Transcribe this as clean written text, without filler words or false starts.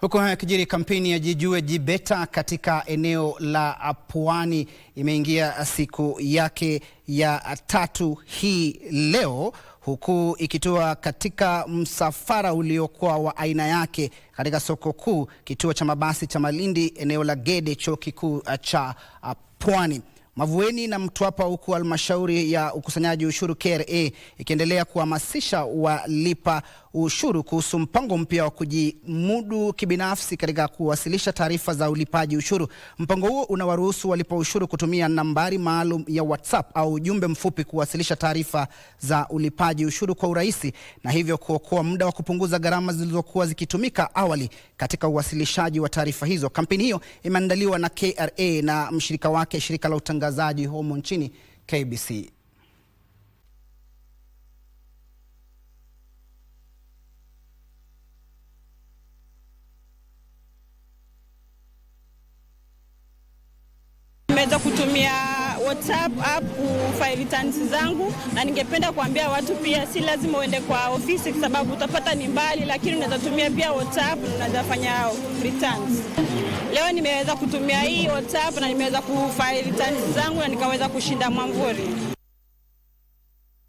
Huko yakijiri, kampeni ya Jijue Jibeta katika eneo la Pwani imeingia siku yake ya 3 hii leo, huku ikitoa katika msafara uliokuwa wa aina yake katika soko kuu, kituo cha mabasi cha Malindi, eneo la Gede, chuo kikuu cha Pwani, Mavueni na Mtwapa, huku halmashauri ya ukusanyaji ushuru KRA ikiendelea kuhamasisha walipa ushuru kuhusu mpango mpya wa kujimudu kibinafsi katika kuwasilisha taarifa za ulipaji ushuru. Mpango huo unawaruhusu walipa ushuru kutumia nambari maalum ya WhatsApp au ujumbe mfupi kuwasilisha taarifa za ulipaji ushuru kwa urahisi, na hivyo kuokoa muda wa kupunguza gharama zilizokuwa zikitumika awali katika uwasilishaji wa taarifa hizo. Kampeni hiyo imeandaliwa na KRA na mshirika wake, shirika la utangazaji humu nchini KBC. Nimeweza kutumia WhatsApp app kufile returns zangu, na ningependa kuambia watu pia si lazima uende kwa ofisi kwa sababu utapata ni mbali, lakini unaweza tumia pia WhatsApp na unaweza fanya returns. Leo nimeweza kutumia hii WhatsApp na nimeweza kufile returns zangu na nikaweza kushinda mwamvuri.